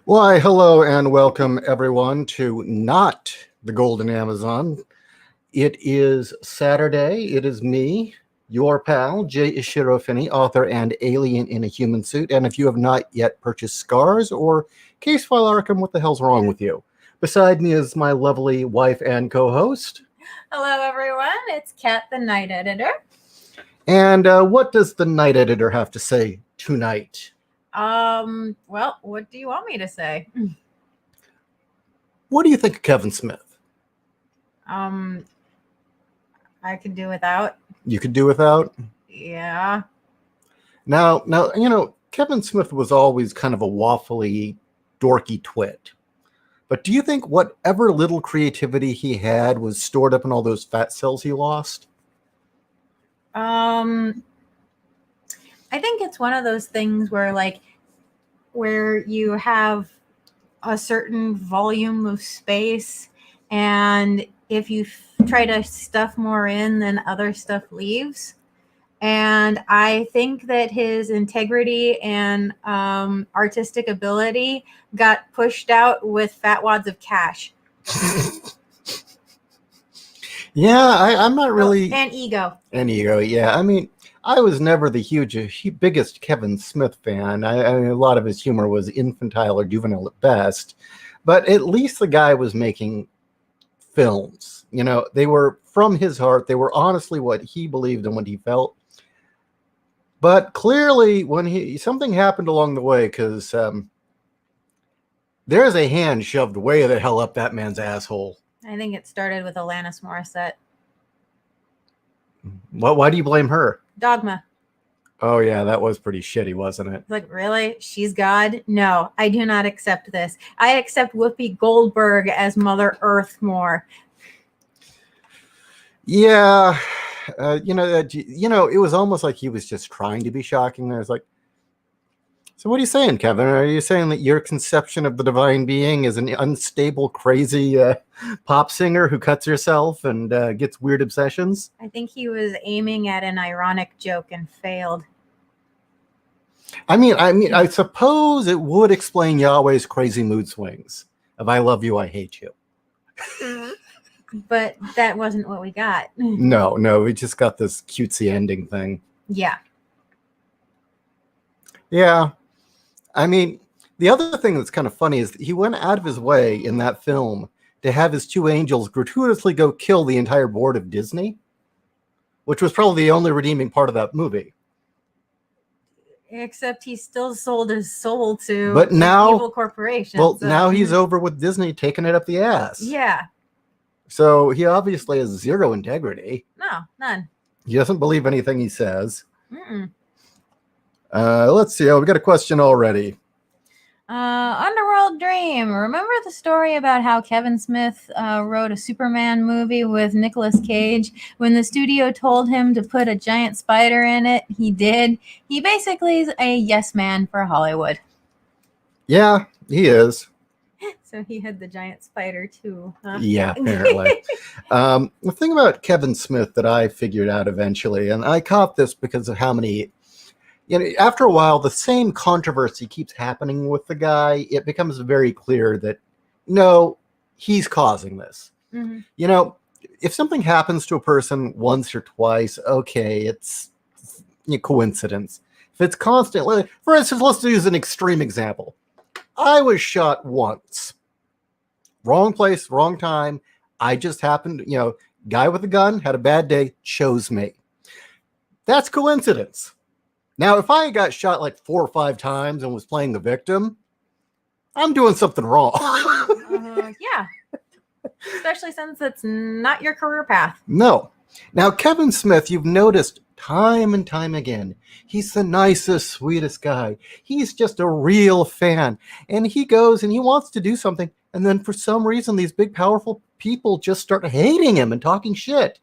Why, hello and welcome everyone to Not the Golden Amazon. It is Saturday. It is me, your pal, J.Ishiro, author and alien in a human suit. And if you have not yet purchased Scars or Case File Arkham, what the hell's wrong with you? Beside me is my lovely wife and co-host. Hello, everyone. It's Kat, the night editor. And what does the night editor have to say tonight? Well, what do you want me to say? What do you think of Kevin Smith? I could do without. You could do without? Yeah. Now, you know, Kevin Smith was always kind of a waffly, dorky twit. But do you think whatever little creativity he had was stored up in all those fat cells he lost? I think it's one of those things where you have a certain volume of space, and if you try to stuff more in, then other stuff leaves. And I think that his integrity and artistic ability got pushed out with fat wads of cash. Yeah, I'm not really... And ego. And ego, yeah. I mean, I was never the biggest Kevin Smith fan. I mean, a lot of his humor was infantile or juvenile at best. But at least the guy was making films. You know, they were from his heart. They were honestly what he believed and what he felt. But clearly, when something happened along the way, because there's a hand shoved way the hell up that man's asshole. I think it started with Alanis Morissette. Why do you blame her? Dogma. Oh, yeah, that was pretty shitty, wasn't it? Like, really? She's God? No, I do not accept this. I accept Whoopi Goldberg as Mother Earth more. Yeah. It was almost like he was just trying to be shocking. I was like, so what are you saying, Kevin? Are you saying that your conception of the divine being is an unstable, crazy pop singer who cuts herself and gets weird obsessions? I think he was aiming at an ironic joke and failed. I mean, I suppose it would explain Yahweh's crazy mood swings of "I love you, I hate you." But that wasn't what we got. No, we just got this cutesy ending thing. Yeah. Yeah. I mean, the other thing that's kind of funny is that he went out of his way in that film to have his two angels gratuitously go kill the entire board of Disney, which was probably the only redeeming part of that movie. Except he still sold his soul to evil corporations. Well, now he's over with Disney taking it up the ass. Yeah. So he obviously has zero integrity. No, none. He doesn't believe anything he says. Mm-mm. Let's see. We got a question already. Underworld Dream. Remember the story about how Kevin Smith wrote a Superman movie with Nicolas Cage? When the studio told him to put a giant spider in it, he did. He basically is a yes man for Hollywood. Yeah, he is. So he had the giant spider too, huh? Yeah, apparently. The thing about Kevin Smith that I figured out eventually, and I caught this because of how many... after a while, the same controversy keeps happening with the guy. It becomes very clear that, no, he's causing this. Mm-hmm. If something happens to a person once or twice, okay, it's coincidence. If it's constant, for instance, let's use an extreme example. I was shot once. Wrong place, wrong time. I just happened, guy with a gun, had a bad day, chose me. That's coincidence. Now, if I got shot like 4 or 5 times and was playing the victim, I'm doing something wrong. Yeah. Especially since it's not your career path. No. Now, Kevin Smith, you've noticed time and time again, he's the nicest, sweetest guy. He's just a real fan. And he goes and he wants to do something. And then for some reason, these big, powerful people just start hating him and talking shit.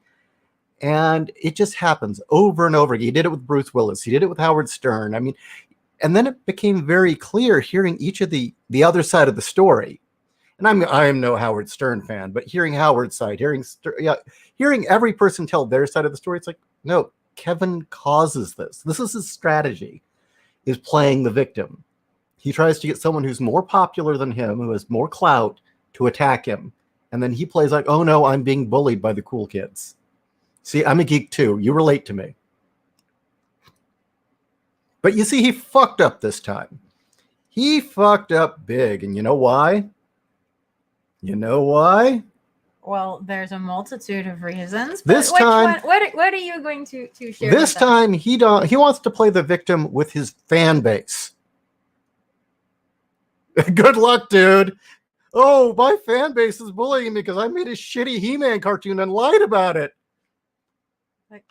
And it just happens over and over again. He did it with Bruce Willis. He did it with Howard Stern. I mean, and then it became very clear hearing each of the other side of the story. And I am no Howard Stern fan, but hearing Howard's side, hearing every person tell their side of the story, it's like, no, Kevin causes this. This is his strategy, is playing the victim. He tries to get someone who's more popular than him, who has more clout, to attack him. And then he plays like, oh no, I'm being bullied by the cool kids. See, I'm a geek too. You relate to me. But you see, he fucked up this time. He fucked up big. And you know why? You know why? Well, there's a multitude of reasons. This time, what are you going to share? This time, he wants to play the victim with his fan base. Good luck, dude. Oh, my fan base is bullying me because I made a shitty He-Man cartoon and lied about it. Like,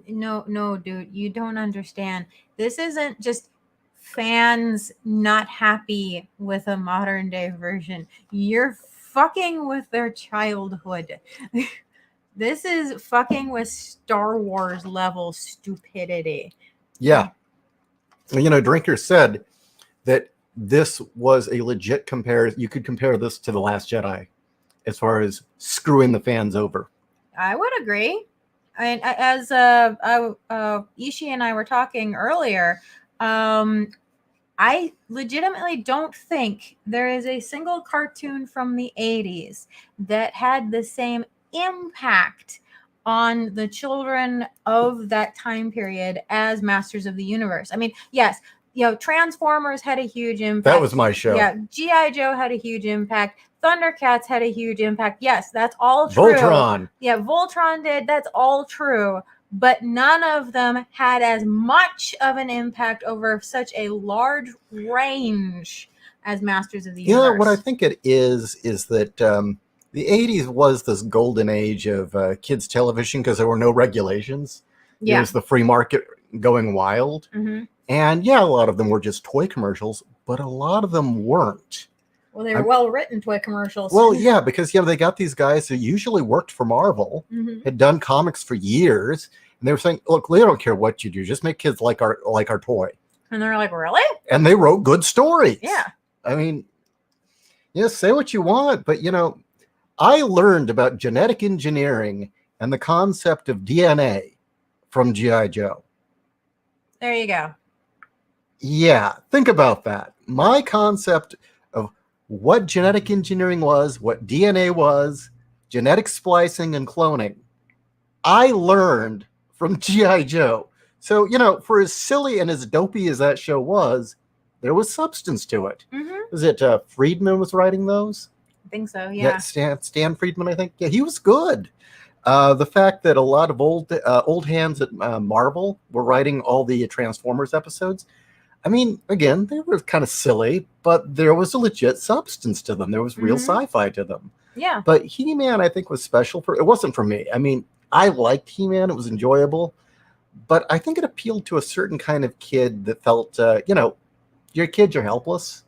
no, dude, you don't understand. This isn't just fans not happy with a modern day version. You're fucking with their childhood. This is fucking with Star Wars level stupidity. Yeah. You know, Drinker said that this was a legit comparison. You could compare this to The Last Jedi as far as screwing the fans over. I would agree. I mean, as Ishii and I were talking earlier, I legitimately don't think there is a single cartoon from the 80s that had the same impact on the children of that time period as Masters of the Universe. I mean, yes, you know, Transformers had a huge impact. That was my show. Yeah, G.I. Joe had a huge impact. Thundercats had a huge impact. Yes, that's all true. Voltron. Yeah, Voltron did. That's all true. But none of them had as much of an impact over such a large range as Masters of the Universe. You know, what I think it is that the 80s was this golden age of kids' television because there were no regulations. Yeah. It was the free market going wild. Mm-hmm. And yeah, a lot of them were just toy commercials, but a lot of them weren't. Well, they were well-written toy commercials. Well, yeah, because they got these guys who usually worked for Marvel, mm-hmm. had done comics for years, and they were saying, "Look, we don't care what you do, just make kids like our toy." And they're like, "Really?" And they wrote good stories. Yeah. I mean, say what you want, but I learned about genetic engineering and the concept of DNA from G.I. Joe. There you go. Yeah, think about that. My concept of what genetic engineering was, what DNA was, genetic splicing and cloning, I learned from G.I. Joe. So, for as silly and as dopey as that show was, there was substance to it. Mm-hmm. Was it Friedman was writing those? I think so, yeah. Stan Friedman, I think. Yeah, he was good. The fact that a lot of old hands at Marvel were writing all the Transformers episodes, I mean, again, they were kind of silly, but there was a legit substance to them. There was real mm-hmm. sci-fi to them. Yeah. But He-Man, I think, was special. It wasn't for me. I mean, I liked He-Man. It was enjoyable. But I think it appealed to a certain kind of kid that felt, your kids are helpless.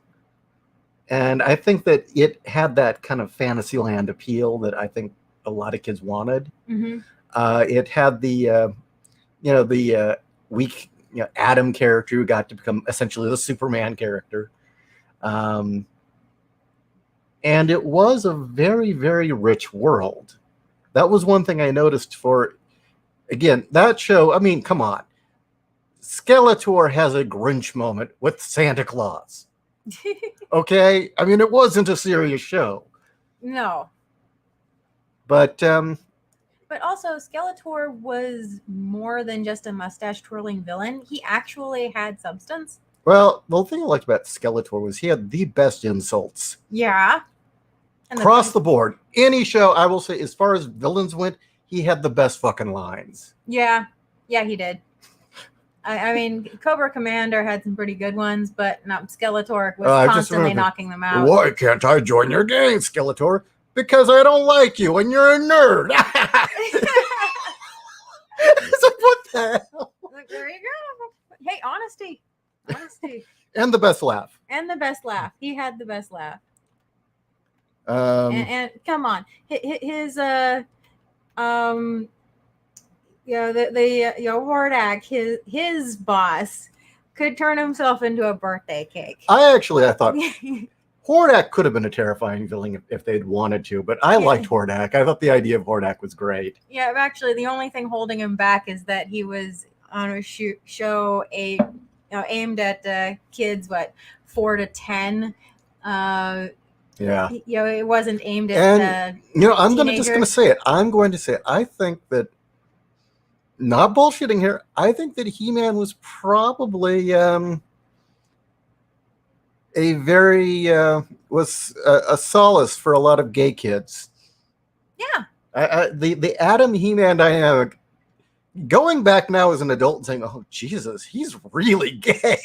And I think that it had that kind of Fantasyland appeal that I think a lot of kids wanted. Mm-hmm. It had the weak Adam character who got to become essentially the Superman character. And it was a very, very rich world. That was one thing I noticed again, that show. I mean, come on. Skeletor has a Grinch moment with Santa Claus. Okay? I mean, it wasn't a serious show. No. But also, Skeletor was more than just a mustache-twirling villain. He actually had substance. Well, the thing I liked about Skeletor was he had the best insults. Yeah. Across the board. Any show, I will say, as far as villains went, he had the best fucking lines. Yeah. Yeah, he did. I mean, Cobra Commander had some pretty good ones, but Skeletor was constantly knocking them out. Why can't I join your gang, Skeletor? Because I don't like you and you're a nerd. It's like, what the hell? Like, there you go. Hey, honesty. And the best laugh. He had the best laugh. And come on, his Hordak, his boss, could turn himself into a birthday cake. I thought Hordak could have been a terrifying villain if they'd wanted to, but I liked Hordak. I thought the idea of Hordak was great. Yeah, actually, the only thing holding him back is that he was on a show a aimed at kids, 4 to 10. Yeah. It wasn't aimed And at I'm teenagers. going to say it. I'm going to say it. I think that, not bullshitting here, I think that He-Man was probably a very was a solace for a lot of gay kids. Yeah. The Adam He-Man dynamic, going back now as an adult and saying, "Oh Jesus, he's really gay."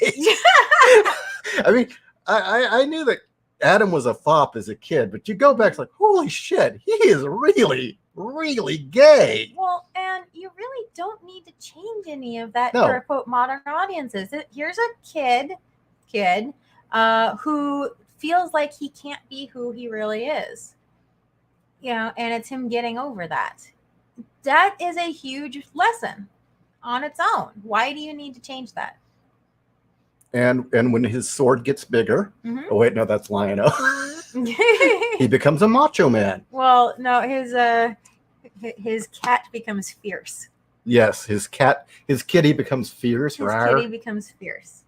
I mean, I knew that Adam was a fop as a kid, but you go back, it's like, holy shit, he is really, really gay. Well, and you really don't need to change any of that No. for quote modern audiences. Here's a kid who feels like he can't be who he really is. And it's him getting over that. That is a huge lesson on its own. Why do you need to change that? And when his sword gets bigger, oh wait, no, that's Lion-O. He becomes a macho man. Well, no, his cat becomes fierce. Yes, his kitty becomes fierce. His kitty becomes fierce.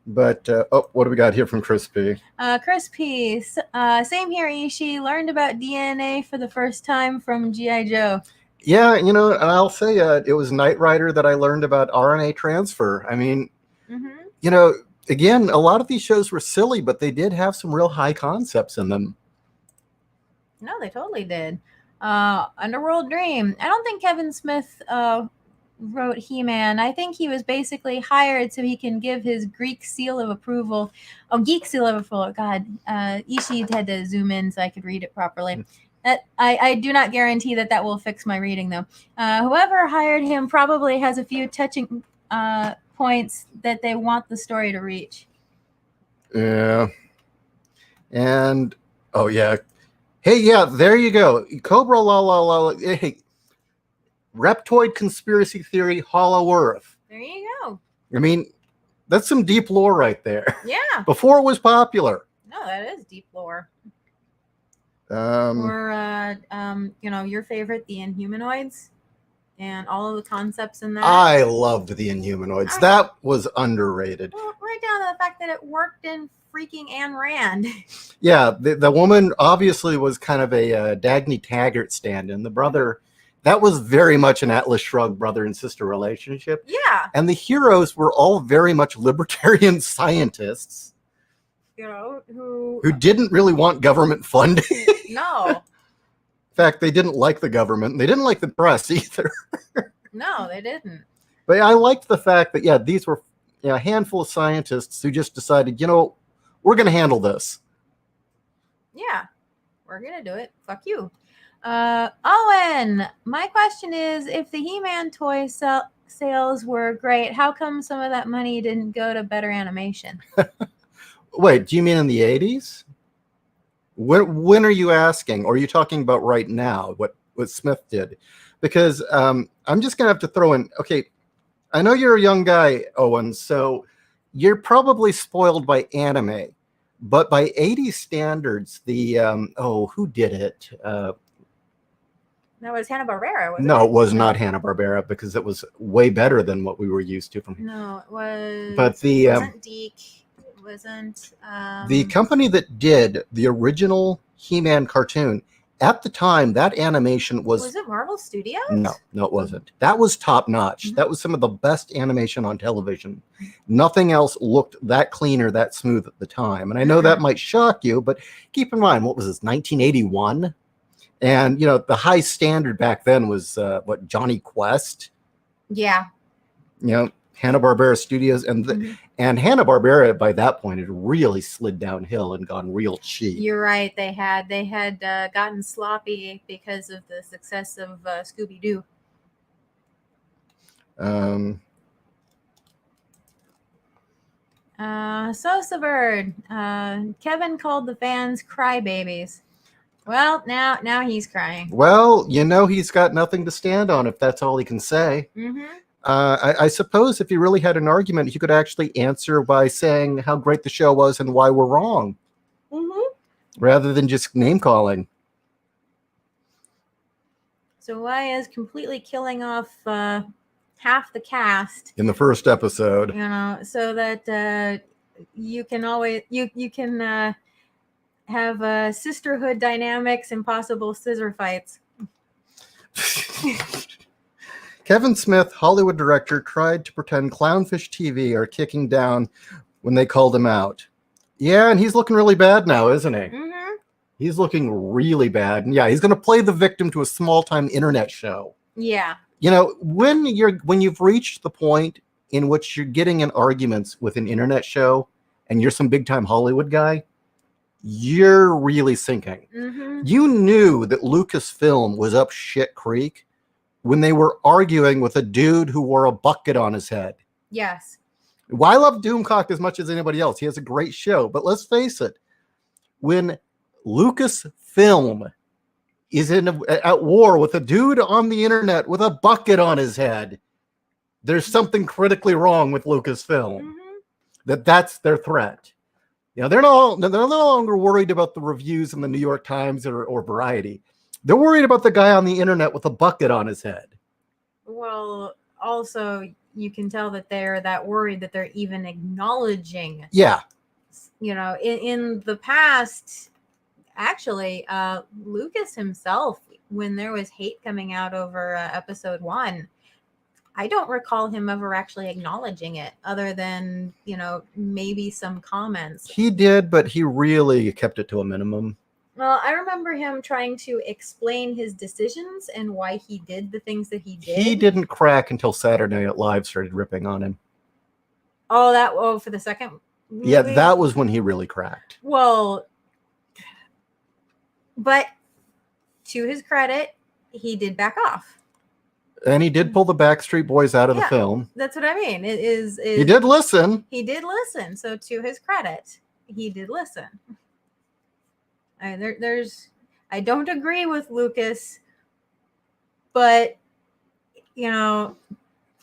But what do we got here from Chris P? Chris P. Same here, Ishii. Learned about DNA for the first time from G.I. Joe. Yeah, and I'll say it was Knight Rider that I learned about RNA transfer. I mean, again, a lot of these shows were silly, but they did have some real high concepts in them. No, they totally did. Underworld Dream. I don't think Kevin Smith wrote He-Man. I think he was basically hired so he can give his Greek seal of approval. Oh, geek seal of approval. God, Ishii had to zoom in so I could read it properly. I do not guarantee that will fix my reading, though. Whoever hired him probably has a few touching points that they want the story to reach. Yeah. And, oh, yeah. Hey, yeah, there you go. Cobra la la la. Hey, Reptoid conspiracy theory, Hollow Earth. There you go. I mean, that's some deep lore right there. Yeah. Before it was popular. No, that is deep lore. Or, your favorite, the Inhumanoids, and all of the concepts in that. I loved the Inhumanoids. That was underrated. Well, right down to the fact that it worked in freaking Ayn Rand. Yeah, the woman obviously was kind of a Dagny Taggart stand-in. The brother, that was very much an Atlas Shrugged brother and sister relationship. Yeah. And the heroes were all very much libertarian scientists. Who didn't really want government funding. No. In fact, they didn't like the government. They didn't like the press either. No, they didn't. But I liked the fact that, yeah, these were a handful of scientists who just decided, we're going to handle this. Yeah, we're going to do it. Fuck you. Owen, my question is, if the He-Man toy sales were great, how come some of that money didn't go to better animation? Wait, do you mean in the 80s? When are you asking? Or are you talking about right now, what Smith did? Because I'm just going to have to throw in, okay, I know you're a young guy, Owen, so you're probably spoiled by anime. But by 80s standards, the, who did it? That was Hanna-Barbera, wasn't it? No, it was not Hanna-Barbera, because it was way better than what we were used to from. No, it was. But the wasn't Deke. It wasn't. The company that did the original He-Man cartoon, at the time, that animation was. Was it Marvel Studios? No, it wasn't. That was top notch. Mm-hmm. That was some of the best animation on television. Nothing else looked that clean or that smooth at the time. And I know that might shock you, but keep in mind, what was this, 1981? And, the high standard back then was, Johnny Quest? Yeah. Hanna-Barbera Studios. And Hanna-Barbera, by that point, had really slid downhill and gone real cheap. You're right. They had gotten sloppy because of the success of Scooby-Doo. Sosa Bird. Kevin called the fans crybabies. Well, now he's crying. Well, he's got nothing to stand on if that's all he can say. Mm-hmm. I suppose if he really had an argument, he could actually answer by saying how great the show was and why we're wrong. Mm-hmm. Rather than just name calling. So why is completely killing off half the cast, in the first episode. you know, so that you can always you can have sisterhood dynamics and possible scissor fights. Kevin Smith, Hollywood director, tried to pretend Clownfish TV are kicking down when they called him out. Yeah, and he's looking really bad now, isn't he? Mm-hmm. He's looking really bad. And yeah, he's going to play the victim to a small-time internet show. Yeah. You know, when you've reached the point in which you're getting in arguments with an internet show and you're some big-time Hollywood guy, you're really sinking. Mm-hmm. You knew that Lucasfilm was up shit creek when they were arguing with a dude who wore a bucket on his head. Yes. Well, I love Doomcock as much as anybody else. He has a great show. But let's face it, when Lucasfilm is at war with a dude on the internet with a bucket on his head, there's something critically wrong with Lucasfilm. Mm-hmm. That's their threat. You know, they're no longer worried about the reviews in the New York Times or Variety. They're worried about the guy on the internet with a bucket on his head. Well, also, you can tell that they're that worried that they're even acknowledging. Yeah. You know, in the past, actually, Lucas himself, when there was hate coming out over episode 1, I don't recall him ever actually acknowledging it, other than, you know, maybe some comments. He did, but he really kept it to a minimum. Well, I remember him trying to explain his decisions and why he did the things that he did. He didn't crack until Saturday Night Live started ripping on him. Oh, for the second movie? Yeah, that was when he really cracked. Well, but to his credit, he did back off. And he did pull the Backstreet Boys out of the film. That's what I mean. He did listen. He did listen. So to his credit, he did listen. I don't agree with Lucas, but you know,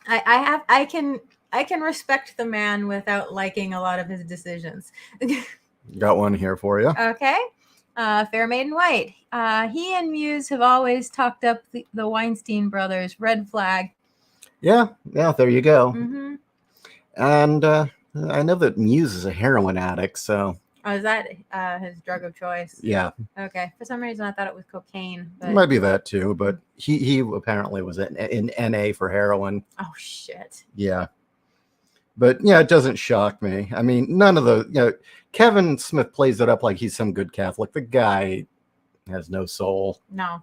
I can respect the man without liking a lot of his decisions. Got one here for you. Okay. Fair Maiden White. He and Muse have always talked up the Weinstein brothers. Red flag. Yeah, there you go. Mm-hmm. And I know that Muse is a heroin addict, so. Oh, is that his drug of choice? Yeah. Okay. For some reason, I thought it was cocaine. But... It might be that too, but he apparently was in NA for heroin. Oh, shit. Yeah. But yeah, it doesn't shock me. I mean, none of the, you know, Kevin Smith plays it up like he's some good Catholic. The guy has no soul. No.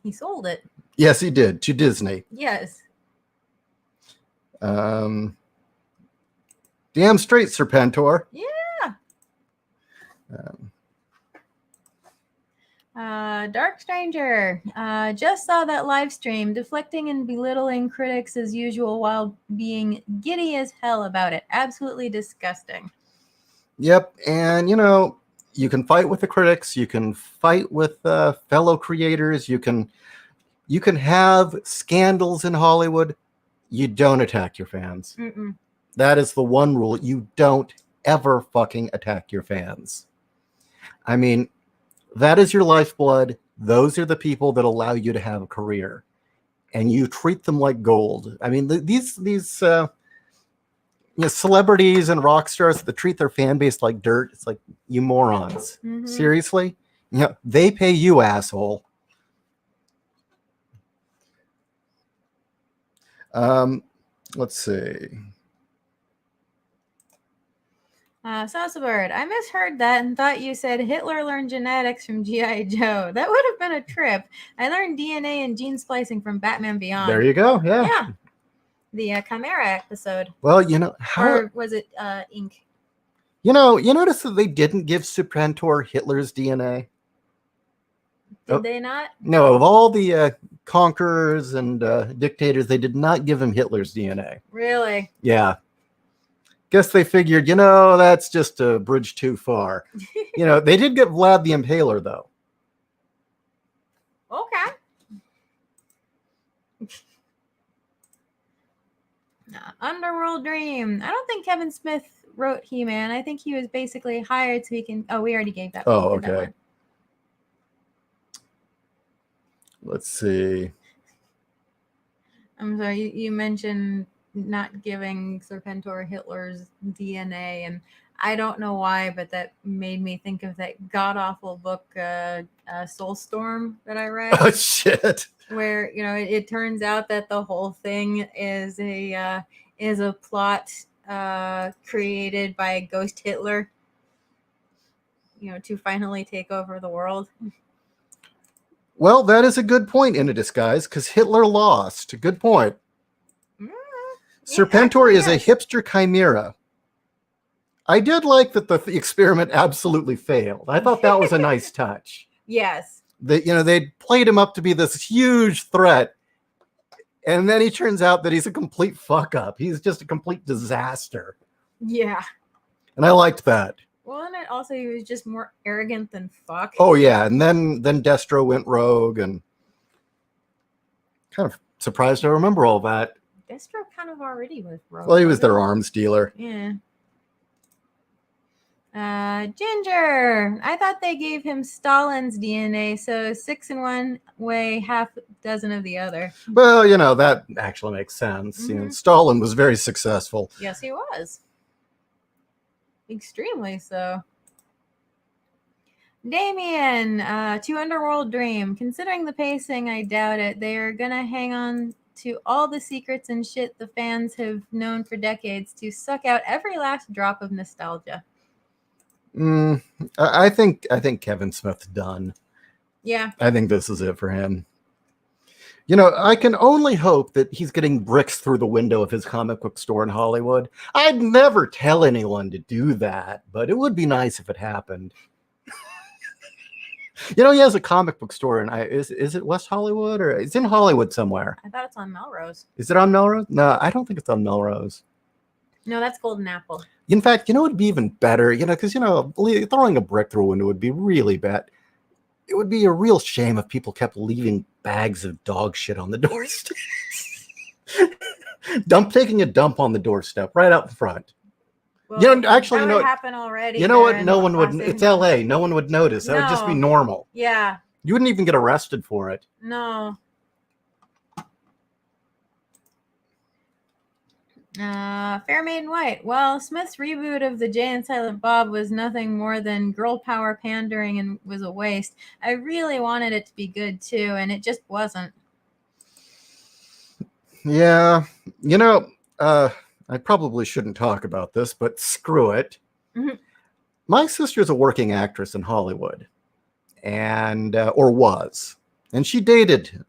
He sold it. Yes, he did, to Disney. Yes. Damn straight, Serpentor. Yeah. Dark Stranger. Just saw that live stream, deflecting and belittling critics as usual while being giddy as hell about it. Absolutely disgusting. Yep, and you know, you can fight with the critics, you can fight with fellow creators, you can have scandals in Hollywood. You don't attack your fans. Mm-mm. That is the one rule. You don't ever fucking attack your fans. I mean, that is your lifeblood. Those are the people that allow you to have a career, and you treat them like gold. I mean, these you know, celebrities and rock stars that treat their fan base like dirt. It's like, you morons. Mm-hmm. Seriously? You know, they pay you, asshole. Let's see. Salsa I misheard that and thought you said Hitler learned genetics from G.I. Joe. That would have been a trip. I learned DNA and gene splicing from Batman Beyond. There you go. Yeah. Yeah. The Chimera episode. Well, you know, or was it Ink? You know, you notice that they didn't give Serpentor Hitler's DNA? Did they not? No, of all the conquerors and dictators, they did not give him Hitler's DNA. Really? Yeah. Guess they figured, you know, that's just a bridge too far. You know, they did get Vlad the Impaler, though. Okay. Underworld Dream. I don't think Kevin Smith wrote He-Man. I think he was basically hired so he can... Oh, we already gave that. Oh, that okay. one. Let's see. I'm sorry, you mentioned not giving Serpentor Hitler's DNA, and I don't know why, but that made me think of that god awful book, Soulstorm, that I read. Oh shit! Where it turns out that the whole thing is a plot created by Ghost Hitler, to finally take over the world. Well, that is a good point in a disguise, because Hitler lost. Good point. Serpentor is a hipster chimera. I did like that the experiment absolutely failed. I thought that was a nice touch. Yes. They played him up to be this huge threat, and then he turns out that he's a complete fuck up. He's just a complete disaster. Yeah. And I liked that. Well, and it also, he was just more arrogant than fuck. Oh yeah, and then Destro went rogue, and kind of surprised I remember all that. Destro kind of already was rogue. Well, he was their arms dealer. Yeah. Ginger. I thought they gave him Stalin's DNA, so 6 in one way, half dozen of the other. Well, that actually makes sense. Mm-hmm. Stalin was very successful. Yes, he was. Extremely so. Damien, to Underworld Dream. Considering the pacing, I doubt it. They are gonna hang on to all the secrets and shit the fans have known for decades to suck out every last drop of nostalgia. I think Kevin Smith's done. Yeah. I think this is it for him. I can only hope that he's getting bricks through the window of his comic book store in Hollywood. I'd never tell anyone to do that, but it would be nice if it happened. He has a comic book store, and is it West Hollywood, or it's in Hollywood somewhere? I thought it's on Melrose. Is it on Melrose? No, I don't think it's on Melrose. No, that's Golden Apple. In fact, it would be even better, because throwing a brick through a window would be really bad. It would be a real shame if people kept leaving bags of dog shit on the doorstep. Taking a dump on the doorstep right out in front. Well, actually, that would happen already. You know what? No one would. It's LA. No one would notice. That would just be normal. Yeah. You wouldn't even get arrested for it. No. Fair Maiden White. Well, Smith's reboot of the Jay and Silent Bob was nothing more than girl power pandering and was a waste. I really wanted it to be good too, and it just wasn't. Yeah. I probably shouldn't talk about this, but screw it. Mm-hmm. My sister's a working actress in Hollywood, and or was, and she dated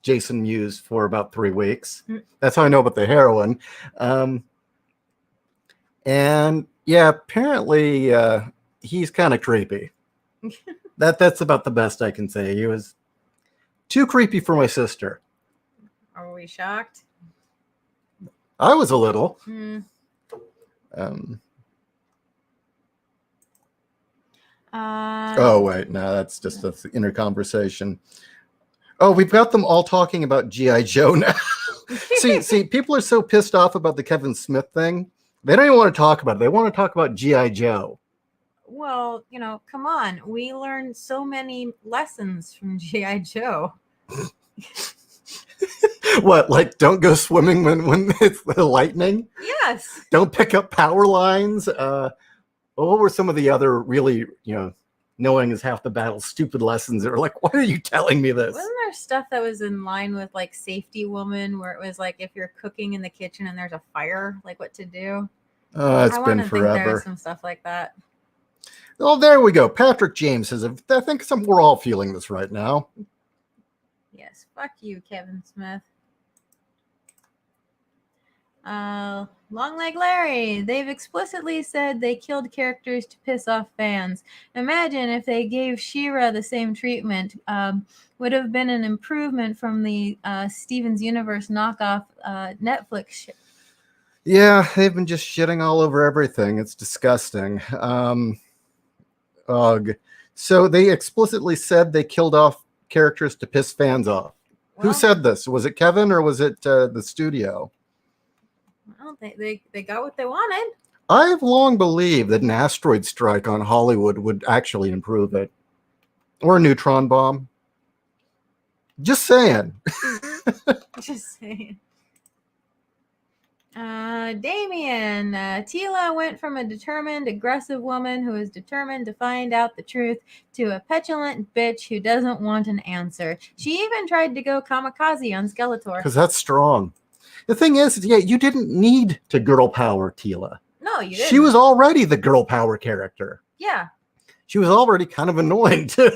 Jason Mewes for about 3 weeks. That's how I know about the heroin. And yeah, apparently he's kind of creepy. That's about the best I can say. He was too creepy for my sister. Are we shocked? I was a little. Oh wait, no, that's just an inner conversation. Oh, we've got them all talking about G.I. Joe now. see, people are so pissed off about the Kevin Smith thing. They don't even want to talk about it. They want to talk about G.I. Joe. Well, come on. We learned so many lessons from G.I. Joe. What, like don't go swimming when it's the lightning? Yes. Don't pick up power lines. What were some of the other really, knowing is half the battle, stupid lessons that are like, why are you telling me this? Wasn't there stuff that was in line with like Safety Woman, where it was like if you're cooking in the kitchen and there's a fire, like what to do? It's been forever. Think there was some stuff like that. Oh, there we go. Patrick James says, I think we're all feeling this right now. Yes, fuck you, Kevin Smith. Longleg Larry, they've explicitly said they killed characters to piss off fans. Imagine if they gave She-Ra the same treatment. Would have been an improvement from the Steven's Universe knockoff Netflix show. Yeah, they've been just shitting all over everything. It's disgusting. Ugh. So they explicitly said they killed off characters to piss fans off. Well, who said this? Was it Kevin or was it the studio? Well, they got what they wanted. I've long believed that an asteroid strike on Hollywood would actually improve it. Or a neutron bomb. Just saying. Just saying. Damien, Tila went from a determined, aggressive woman who is determined to find out the truth to a petulant bitch who doesn't want an answer. She even tried to go kamikaze on Skeletor. Because that's strong. The thing is, yeah, you didn't need to girl power Tila. No, you didn't. She was already the girl power character. Yeah. She was already kind of annoying, too.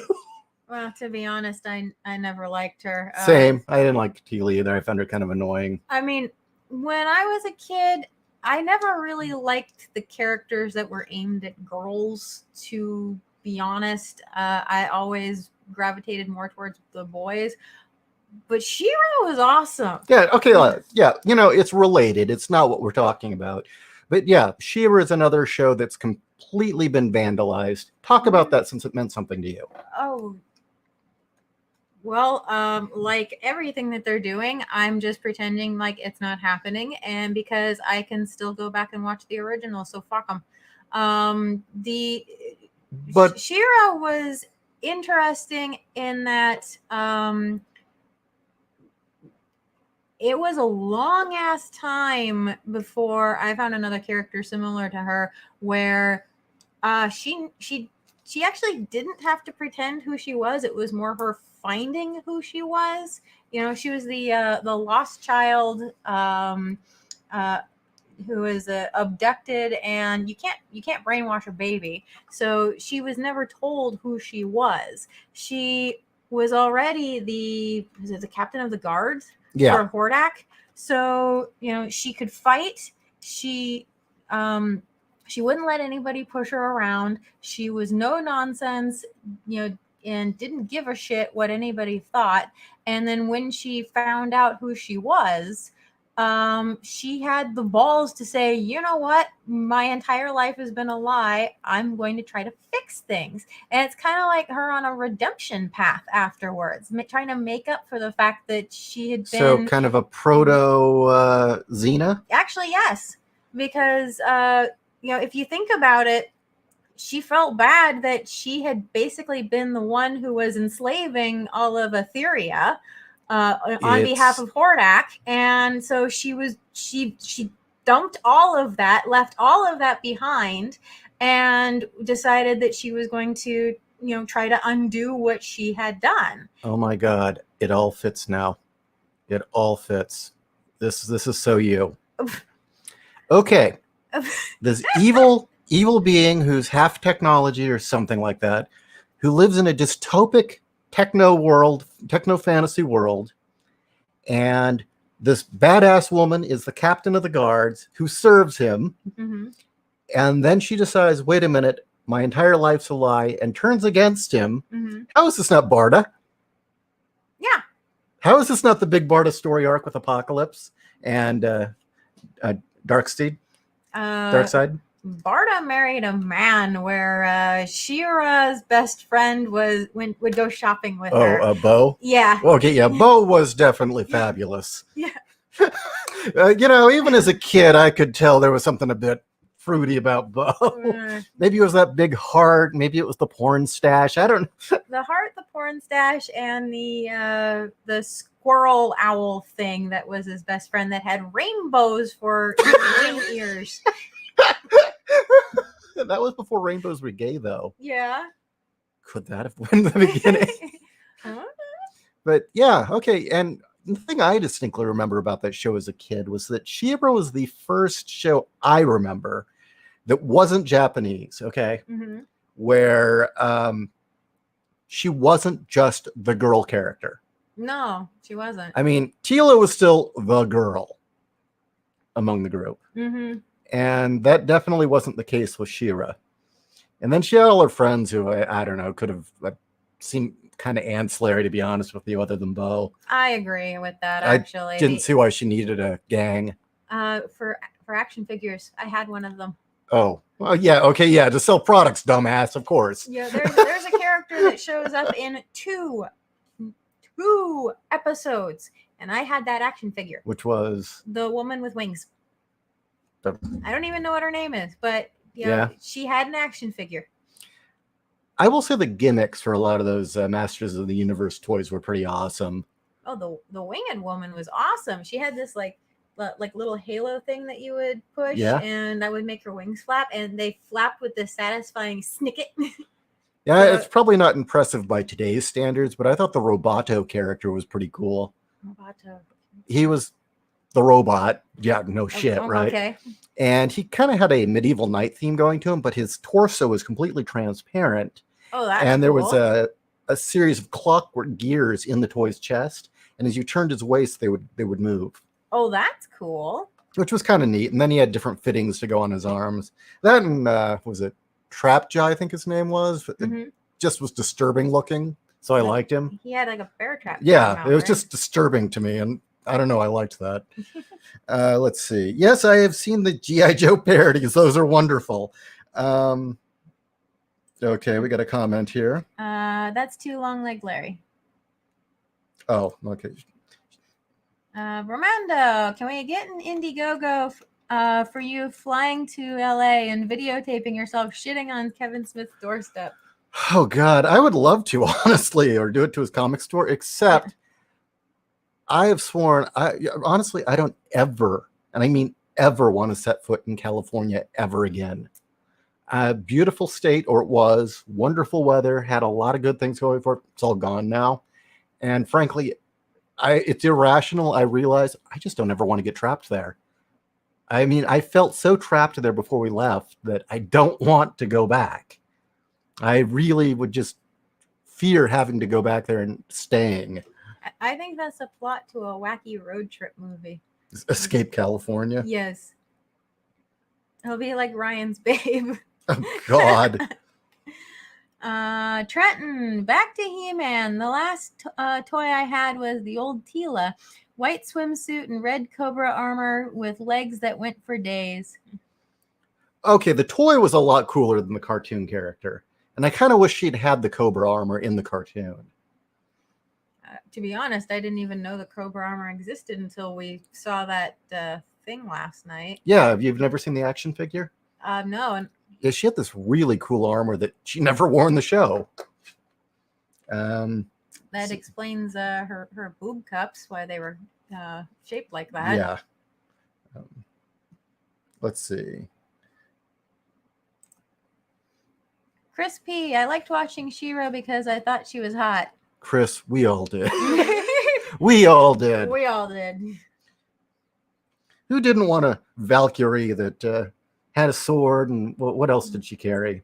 Well, to be honest, I never liked her. Same. I didn't like Tila either. I found her kind of annoying. I mean, when I was a kid, I never really liked the characters that were aimed at girls, to be honest. I always gravitated more towards the boys. But She-Ra was awesome. Yeah, okay, yeah, it's related. It's not what we're talking about. But yeah, She-Ra is another show that's completely been vandalized. Talk about that since it meant something to you. Oh, well, like everything that they're doing, I'm just pretending like it's not happening, and because I can still go back and watch the original, so fuck them. But She-Ra was interesting in that it was a long ass time before I found another character similar to her where she actually didn't have to pretend who she was. It was more her finding who she was. She was the lost child who was abducted, and you can't brainwash a baby. So she was never told who she was. She was already the captain of the guards for Hordak. So she could fight. She wouldn't let anybody push her around. She was no nonsense, and didn't give a shit what anybody thought. And then when she found out who she was, she had the balls to say, you know what? My entire life has been a lie. I'm going to try to fix things. And it's kind of like her on a redemption path afterwards, trying to make up for the fact that she had been... So kind of a proto Xena? Actually, yes. Because, if you think about it, she felt bad that she had basically been the one who was enslaving all of Etheria on behalf of Hordak, and so she dumped all of that, left all of that behind, and decided that she was going to try to undo what she had done. Oh my God, it all fits now. It all fits. This is so you. Okay, this evil being who's half technology or something like that, who lives in a dystopic techno fantasy world, and this badass woman is the captain of the guards who serves him. Mm-hmm. And then she decides, wait a minute, my entire life's a lie, and turns against him. Mm-hmm. How is this not Barda? Yeah. How is this not the big Barda story arc with Apocalypse and Darkseid? Darkseid? Barda married a man where She-Ra's best friend would go shopping with her. Oh, Bo? Yeah. Okay, yeah, Bo was definitely fabulous. Yeah. Even as a kid, I could tell there was something a bit fruity about Bo. Maybe it was that big heart. Maybe it was the porn stash. I don't know. The heart, the porn stash, and the squirrel owl thing that was his best friend that had rainbows for wing ears. That was before rainbows were gay, though. Yeah. Could that have been the beginning? But yeah, okay. And the thing I distinctly remember about that show as a kid was that She-Ra was the first show I remember that wasn't Japanese, okay? Mm-hmm. Where she wasn't just the girl character. No, she wasn't. I mean, Tila was still the girl among the group. Mm-hmm. And that definitely wasn't the case with She-Ra. And then she had all her friends who, I don't know, could have seemed kind of ancillary, to be honest with you, other than Bo. I agree with that, actually. I didn't see why she needed a gang. For action figures, I had one of them. Oh, well, yeah, okay, yeah, to sell products, dumbass, of course. Yeah, there's a character that shows up in two episodes, and I had that action figure. Which was? The woman with wings. I don't even know what her name is, but she had an action figure. I will say the gimmicks for a lot of those Masters of the Universe toys were pretty awesome. the winged woman was awesome. She had this like little halo thing that you would push, Yeah. and that would make her wings flap, and they flapped with this satisfying snicket. Yeah, So- it's probably not impressive by today's standards, but I thought the Roboto character was pretty cool. Roboto. He was the robot. Yeah, no shit, right? Okay. And he kind of had a medieval knight theme going to him, but his torso was completely transparent. Oh, that's And there cool. was a series of clockwork gears in the toy's chest, and as you turned his waist, they would move. Oh, that's cool. Which was kind of neat. And then he had different fittings to go on his arms. That and was it Trapjaw, I think his name was. Mm-hmm. It just was disturbing looking, so I liked him. He had like a bear trap. Yeah, it was just disturbing to me, and I don't know, I liked that. Let's see. Yes, I have seen the G.I. Joe parodies. Those are wonderful. Okay, we got a comment here. That's too long, like Larry. Oh, okay. Romando, can we get an Indiegogo for you flying to LA and videotaping yourself shitting on Kevin Smith's doorstep? Oh God, I would love to, honestly, or do it to his comic store, except I have sworn, honestly, I don't ever, and I mean ever, want to set foot in California ever again. A beautiful state, or it was, wonderful weather, had a lot of good things going for it. It's all gone now. And frankly, it's irrational. I realize I just don't ever want to get trapped there. I mean, I felt so trapped there before we left that I don't want to go back. I really would just fear having to go back there and staying. I think that's a plot to a wacky road trip movie. Escape California. Yes. It'll be like Ryan's Babe. Oh, God. Trenton, back to He-Man. The last toy I had was the old Tila. White swimsuit and red Cobra armor with legs that went for days. Okay, the toy was a lot cooler than the cartoon character. And I kind of wish she'd had the Cobra armor in the cartoon. To be honest, I didn't even know the Cobra armor existed until we saw that thing last night. Yeah, you've never seen the action figure? No. And yeah, she had this really cool armor that she never wore in the show. That explains her boob cups, why they were shaped like that. Yeah. Let's see. Chris P. I liked watching She-Ra because I thought she was hot. Chris, we all did. We all did. We all did. Who didn't want a Valkyrie that had a sword, and what else did she carry?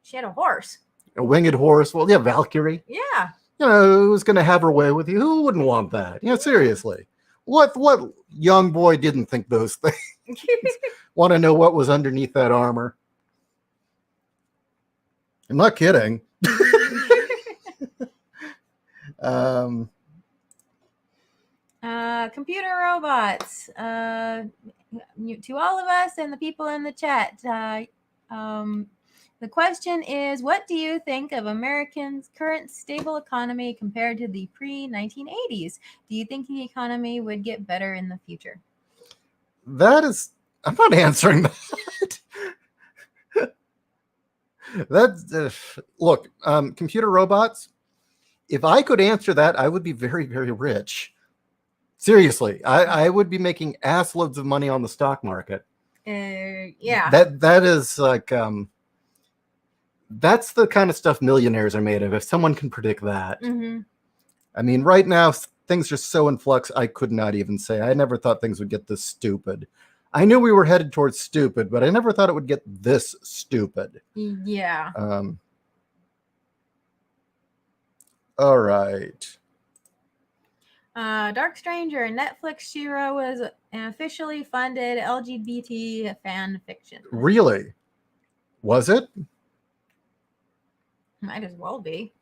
She had a horse. A winged horse? Well, yeah, Valkyrie. Yeah. You know, who's going to have her way with you? Who wouldn't want that? You know, seriously. What young boy didn't think those things? Want to know what was underneath that armor? I'm not kidding. Computer robots. To all of us and the people in the chat, the question is, what do you think of Americans' current stable economy compared to the pre-1980s? Do you think the economy would get better in the future? I'm not answering that. Look, computer robots, if I could answer that, I would be very, very rich. Seriously, I would be making ass loads of money on the stock market. Yeah. That is like, that's the kind of stuff millionaires are made of, if someone can predict that. Mm-hmm. I mean, right now, things are so in flux, I could not even say. I never thought things would get this stupid. I knew we were headed towards stupid, but I never thought it would get this stupid. Yeah. All right. Dark Stranger, Netflix She-Ra was an officially funded LGBT fan fiction. Really? Was it? Might as well be.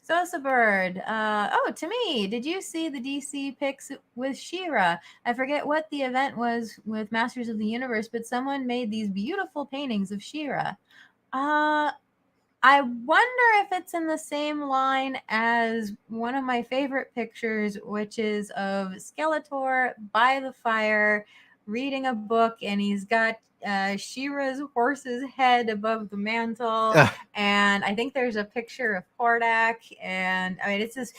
Sosa Bird. To me, did you see the DC pics with She-Ra? I forget what the event was with Masters of the Universe, but someone made these beautiful paintings of She-Ra. I wonder if it's in the same line as one of my favorite pictures, which is of Skeletor by the fire reading a book, and he's got Shira's horse's head above the mantle, and I think there's a picture of Hordak, and I mean it's this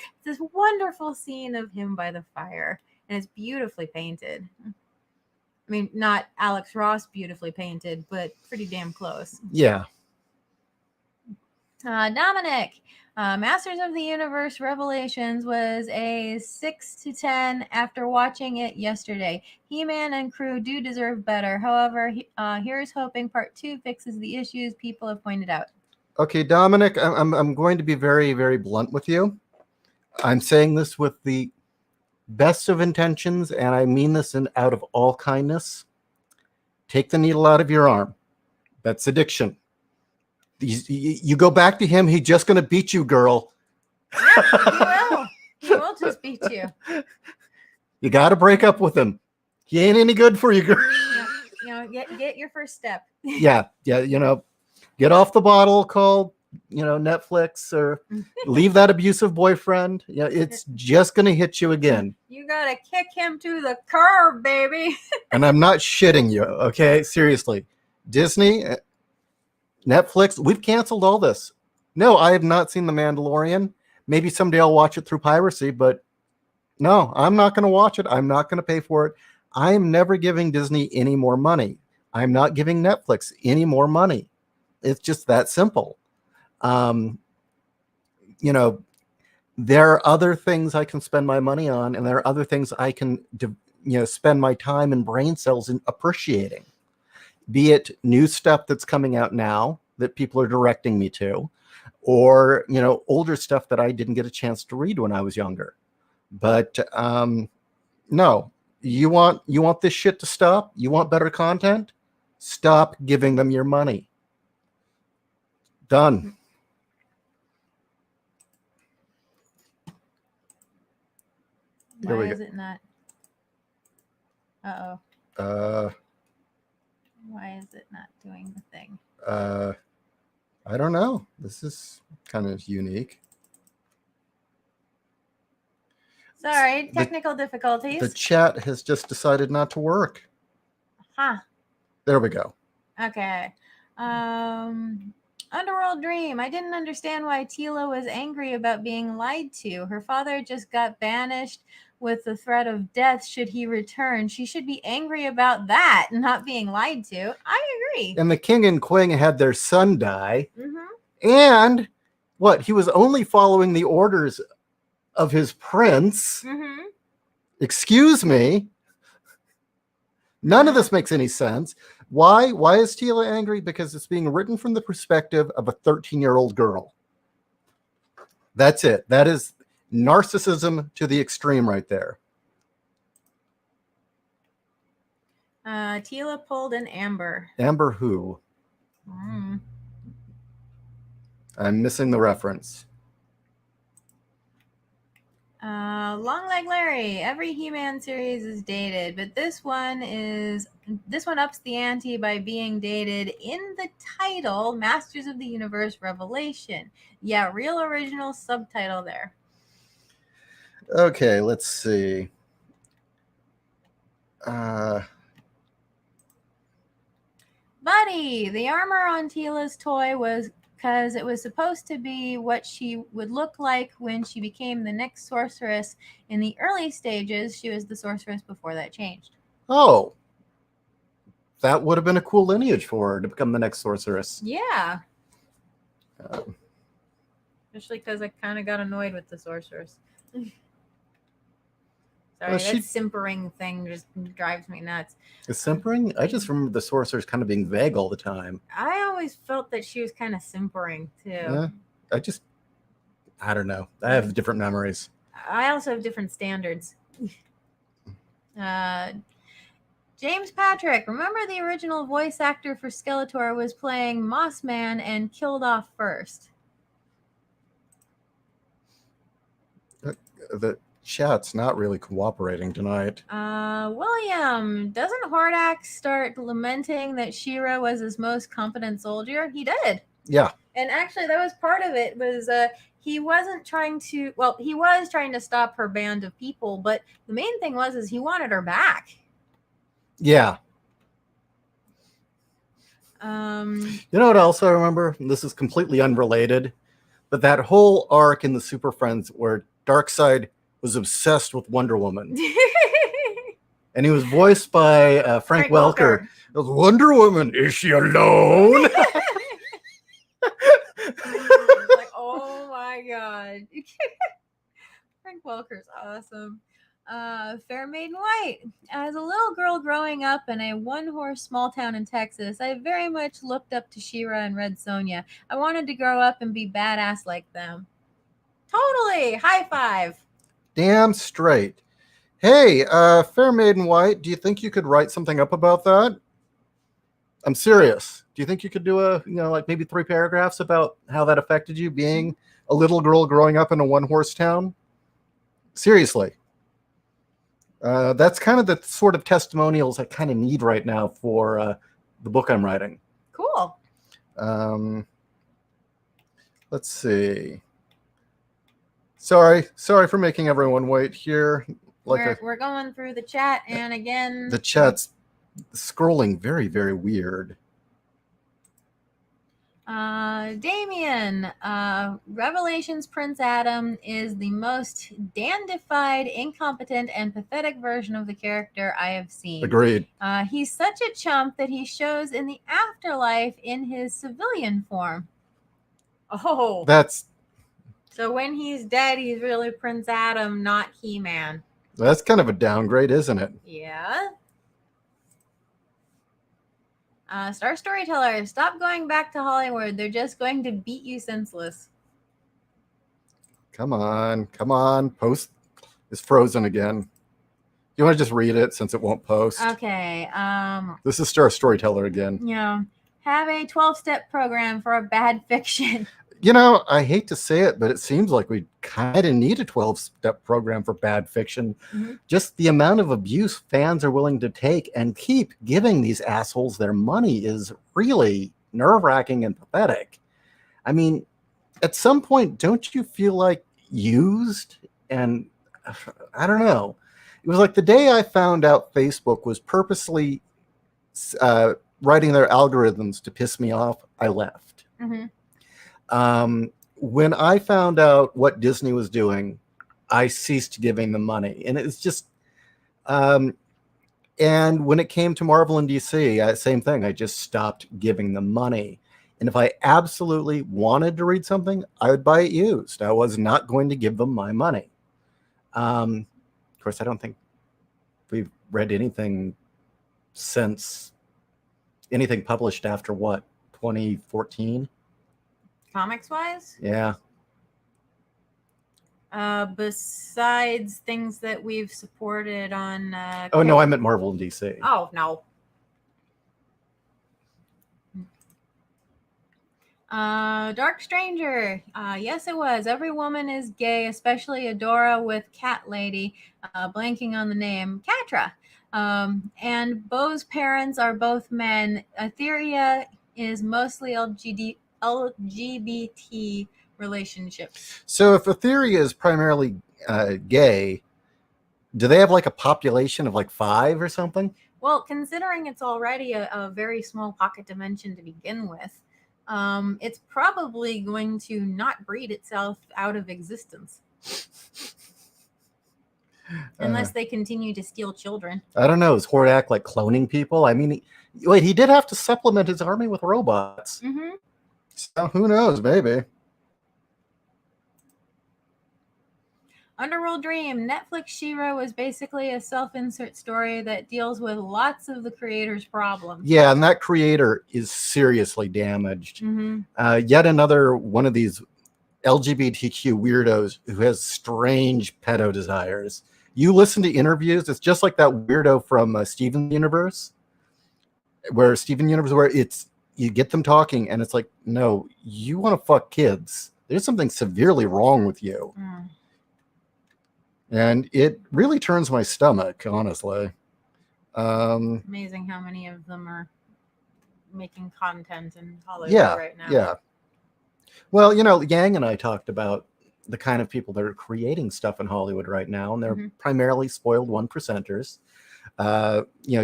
wonderful scene of him by the fire, and it's beautifully painted. I mean, not Alex Ross beautifully painted, but pretty damn close. Yeah. Dominic, Masters of the Universe Revelations was a 6 to 10 after watching it yesterday. He-Man and crew do deserve better. However, here's hoping part 2 fixes the issues people have pointed out. Okay, Dominic, I'm going to be very, very blunt with you. I'm saying this with the best of intentions, and I mean this out of all kindness. Take the needle out of your arm. That's addiction. You go back to him, he's just going to beat you, girl. Yeah, he will just beat you. You got to break up with him. He ain't any good for you, girl. Get your first step. Yeah, get off the bottle, call, Netflix, or leave that abusive boyfriend. Yeah, it's just going to hit you again. You got to kick him to the curb, baby. And I'm not shitting you, okay? Seriously. Disney, Netflix, we've canceled all this. No, I have not seen The Mandalorian. Maybe someday I'll watch it through piracy, but no, I'm not going to watch it. I'm not going to pay for it. I am never giving Disney any more money. I'm not giving Netflix any more money. It's just that simple. There are other things I can spend my money on, and there are other things I can, spend my time and brain cells in appreciating. Be it new stuff that's coming out now that people are directing me to, or, older stuff that I didn't get a chance to read when I was younger. But no, you want this shit to stop? You want better content? Stop giving them your money. Done. Why is it not? Uh-oh. Why is it not doing the thing? I don't know. This is kind of unique. Sorry, technical difficulties. The chat has just decided not to work. Huh. There we go. Okay. Underworld Dream. I didn't understand why Tila was angry about being lied to. Her father just got banished with the threat of death should he return. She should be angry about that, not being lied to. I agree. And the king and queen had their son die. Mm-hmm. And what? He was only following the orders of his prince. Mm-hmm. Excuse me. None of this makes any sense. Why? Why is Tila angry? Because it's being written from the perspective of a 13-year-old girl. That's it. That is narcissism to the extreme right there. Tila pulled an Amber. Amber who? I'm missing the reference. Long Leg Larry. Every He-Man series is dated, but this one ups the ante by being dated in the title Masters of the Universe Revelation. Yeah, real original subtitle there. Okay, let's see. Buddy, the armor on Tila's toy was because it was supposed to be what she would look like when she became the next sorceress. In the early stages, she was the sorceress before that changed. Oh, that would have been a cool lineage for her to become the next sorceress. Yeah. Especially because I kind of got annoyed with the sorceress. Sorry, that simpering thing just drives me nuts. The simpering? I just remember the sorceress kind of being vague all the time. I always felt that she was kind of simpering, too. Yeah, I don't know. I have different memories. I also have different standards. James Patrick, remember the original voice actor for Skeletor was playing Mossman and killed off first? The chat's not really cooperating tonight. William, doesn't Hordak start lamenting that Shiro was his most competent soldier? He did. Yeah. And actually, that was part of it, was he wasn't trying to, well, he was trying to stop her band of people, but the main thing was he wanted her back. Yeah. You know what else I remember? This is completely unrelated, but that whole arc in the Super Friends where Darkseid was obsessed with Wonder Woman. And he was voiced by Frank Welker. It was Wonder Woman, is she alone? Like, oh my god. Frank Welker's awesome. Fair Maiden White. As a little girl growing up in a one-horse small town in Texas, I very much looked up to She-Ra and Red Sonja. I wanted to grow up and be badass like them. Totally! High five! Damn straight. Hey, Fair Maiden White, do you think you could write something up about that? I'm serious. Do you think you could do like maybe 3 paragraphs about how that affected you being a little girl growing up in a one-horse town? Seriously. That's kind of the sort of testimonials I kind of need right now for the book I'm writing. Cool. Let's see. Sorry for making everyone wait here. We're going through the chat, and again, the chat's scrolling very, very weird. Damien, Revelations Prince Adam is the most dandified, incompetent, and pathetic version of the character I have seen. Agreed. He's such a chump that he shows in the afterlife in his civilian form. Oh. That's... So when he's dead, he's really Prince Adam, not He-Man. That's kind of a downgrade, isn't it? Yeah. Star Storyteller, stop going back to Hollywood. They're just going to beat you senseless. Come on. Post is frozen again. You want to just read it since it won't post? Okay. This is Star Storyteller again. Yeah. Have a 12-step program for a bad fiction. You know, I hate to say it, but it seems like we kind of need a 12-step program for bad fiction. Mm-hmm. Just the amount of abuse fans are willing to take and keep giving these assholes their money is really nerve-wracking and pathetic. I mean, at some point, don't you feel like used? And I don't know. It was like the day I found out Facebook was purposely writing their algorithms to piss me off, I left. Mm-hmm. When I found out what Disney was doing, I ceased giving them money. And it's just, and when it came to Marvel and DC, same thing. I just stopped giving them money. And if I absolutely wanted to read something, I would buy it used. I was not going to give them my money. Of course, I don't think we've read anything since anything published after what, 2014? Comics wise? Yeah. Besides things that we've supported on oh no, I meant Marvel and DC. Oh no. Dark Stranger. Yes, it was. Every woman is gay, especially Adora with Cat Lady, blanking on the name, Catra. And Bo's parents are both men. Etheria is mostly LGBT relationships. So if Etheria is primarily gay, do they have like a population of like 5 or something? Well, considering it's already a very small pocket dimension to begin with, it's probably going to not breed itself out of existence. Unless they continue to steal children. I don't know. Is Hordak like cloning people? I mean, he did have to supplement his army with robots. Mm-hmm. So who knows? Maybe. Underworld Dream. Netflix She-Ra was basically a self-insert story that deals with lots of the creator's problems. Yeah, and that creator is seriously damaged. Mm-hmm. Yet another one of these LGBTQ weirdos who has strange pedo desires. You listen to interviews, it's just like that weirdo from Steven Universe, where it's you get them talking and it's like, no, you want to fuck kids. There's something severely wrong with you. Mm. And it really turns my stomach, honestly. Amazing how many of them are making content in Hollywood right now. Yeah. Well, you know, Yang and I talked about the kind of people that are creating stuff in Hollywood right now, and they're primarily spoiled 1%ers.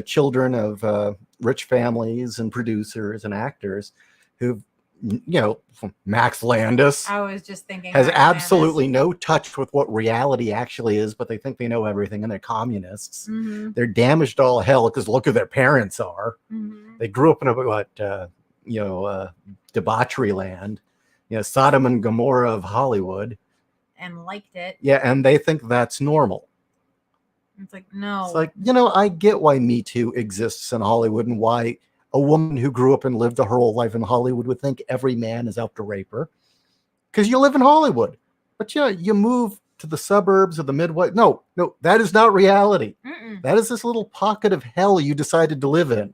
children of rich families and producers and actors who've, Max Landis I was just thinking has Max absolutely Landis. no touch with what reality actually is, but they think they know everything, and they're communists. Mhm. They're damaged to all hell because look who their parents are. Mhm. They grew up in debauchery land, Sodom and Gomorrah of Hollywood, And liked it. yeah, and they think that's normal. It's like, no. It's like, I get why Me Too exists in Hollywood and why a woman who grew up and lived her whole life in Hollywood would think every man is out to rape her. Because you live in Hollywood. But you move to the suburbs of the Midwest. No, that is not reality. Mm-mm. That is this little pocket of hell you decided to live in.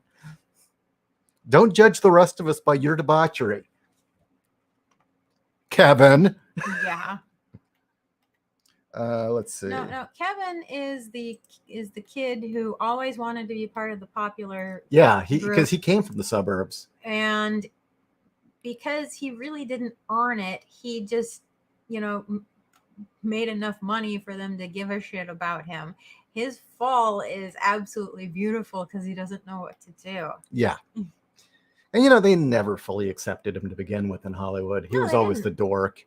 Don't judge the rest of us by your debauchery. Kevin. Yeah. Let's see. No. Kevin is the kid who always wanted to be part of the popular. Yeah, because he came from the suburbs, and because he really didn't earn it, he just made enough money for them to give a shit about him. His fall is absolutely beautiful because he doesn't know what to do. Yeah. And they never fully accepted him to begin with in Hollywood. He was always the dork.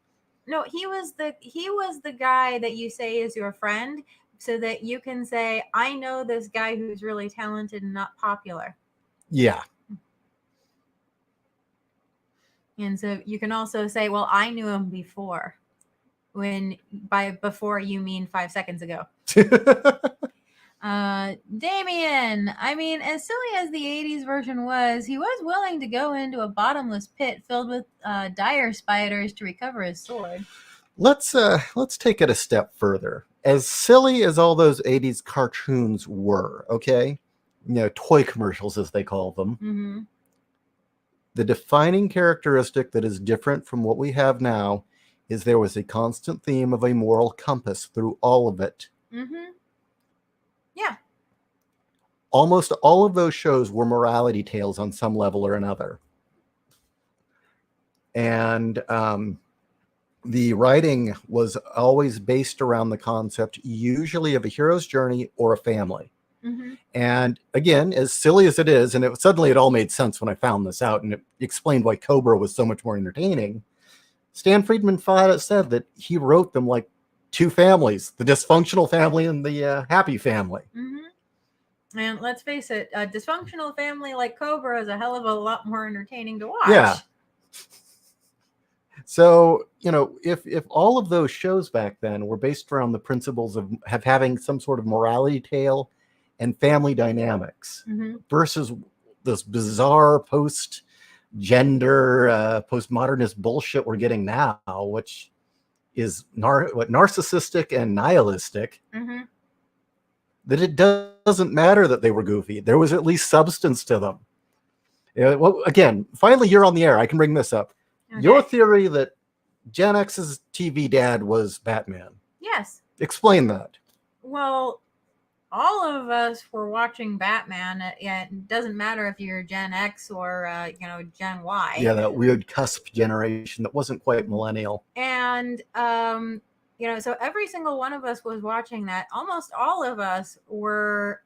No, he was the guy that you say is your friend, so that you can say, I know this guy who's really talented and not popular. Yeah. And so you can also say, well, I knew him before. When by before you mean 5 seconds ago. Damien, I mean, as silly as the 80s version was, he was willing to go into a bottomless pit filled with dire spiders to recover his sword. Let's take it a step further. As silly as all those 80s cartoons were, okay? Toy commercials as they call them. Mm-hmm. The defining characteristic that is different from what we have now is there was a constant theme of a moral compass through all of it. Mm-hmm. Yeah. Almost all of those shows were morality tales on some level or another. And the writing was always based around the concept, usually of a hero's journey or a family. Mm-hmm. And again, as silly as it is, and suddenly it all made sense when I found this out, and it explained why Cobra was so much more entertaining. Stan Friedman said that he wrote them like two families, the dysfunctional family and the happy family. Mm-hmm. And let's face it, a dysfunctional family like Cobra is a hell of a lot more entertaining to watch. Yeah. So, if all of those shows back then were based around the principles of having some sort of morality tale and family dynamics, mm-hmm. versus this bizarre post-gender, postmodernist bullshit we're getting now, which is narcissistic and nihilistic, mm-hmm. that it doesn't matter that they were goofy. There was at least substance to them. Well, again, finally, you're on the air. I can bring this up. Okay. Your theory that Gen X's TV dad was Batman. Yes. Explain that. Well, all of us were watching Batman. It doesn't matter if you're Gen X or Gen Y. Yeah, that weird cusp generation that wasn't quite millennial. And so every single one of us was watching that. Almost all of us were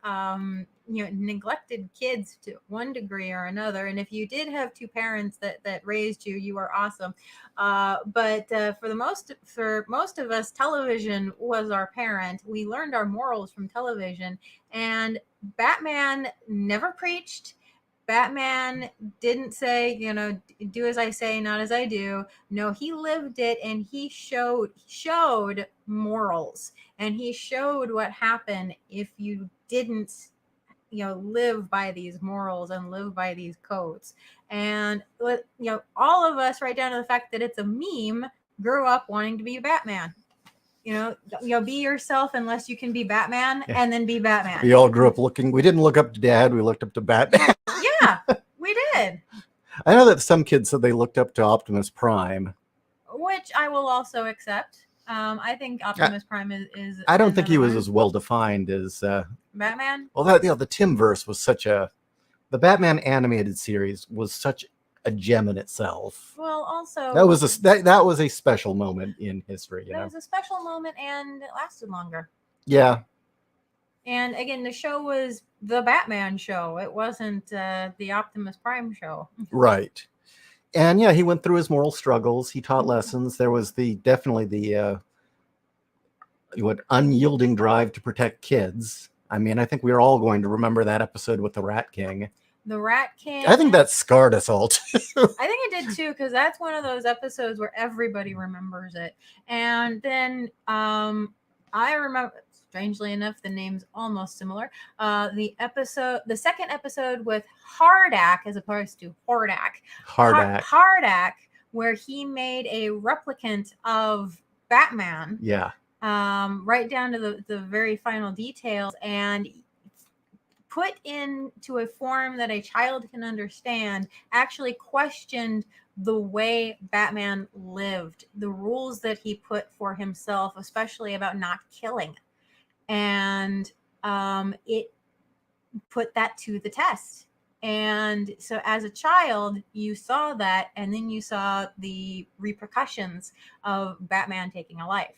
neglected kids to one degree or another. And if you did have two parents that raised you, you were awesome. But for most of us, television was our parent. We learned our morals from television, and Batman never preached. Batman didn't say, do as I say, not as I do. No, he lived it, and he showed morals, and he showed what happened if you didn't live by these morals and live by these codes. And all of us, right down to the fact that it's a meme, grew up wanting to be Batman. Be yourself unless you can be Batman, and then be Batman. We all grew up we didn't look up to Dad, we looked up to Batman. Yeah, we did. I know that some kids said they looked up to Optimus Prime, which I will also accept. I think Optimus Prime is. I don't think he was as well defined as Batman. Well, the Timverse was the Batman animated series was such a gem in itself. Well, also that was a special moment in history. It was a special moment, and it lasted longer. Yeah. And again, the show was the Batman show. It wasn't the Optimus Prime show. Right. And yeah, he went through his moral struggles. He taught lessons. There was definitely the unyielding drive to protect kids. I mean, I think we're all going to remember that episode with the Rat King. The Rat King. I think that scarred us all too. I think it did too, because that's one of those episodes where everybody remembers it. And then I remember, strangely enough, the name's almost similar. The second episode with Hardak as opposed to Hordak. Hardak, where he made a replicant of Batman. Yeah. Right down to the very final details, and put into a form that a child can understand, actually questioned the way Batman lived, the rules that he put for himself, especially about not killing. And it put that to the test. And so as a child, you saw that, and then you saw the repercussions of Batman taking a life.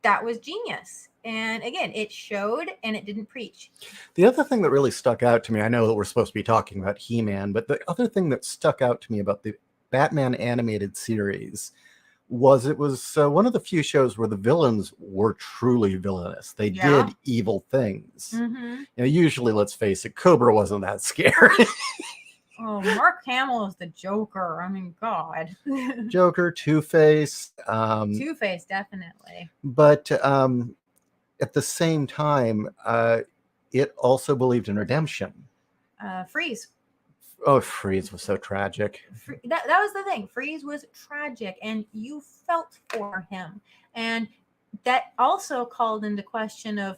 That was genius. And again, it showed and it didn't preach. The other thing that really stuck out to me, I know that we're supposed to be talking about He-Man, but the other thing that stuck out to me about the Batman animated series was it was one of the few shows where the villains were truly villainous. They did evil things. Usually, let's face it, Cobra wasn't that scary. Oh, Mark Hamill is the Joker. I mean, God. Joker, Two-Face. Two-Face, definitely. But at the same time, it also believed in redemption. Freeze. Oh, Freeze was so tragic. That was the thing. Freeze was tragic, and you felt for him. And that also called into question of,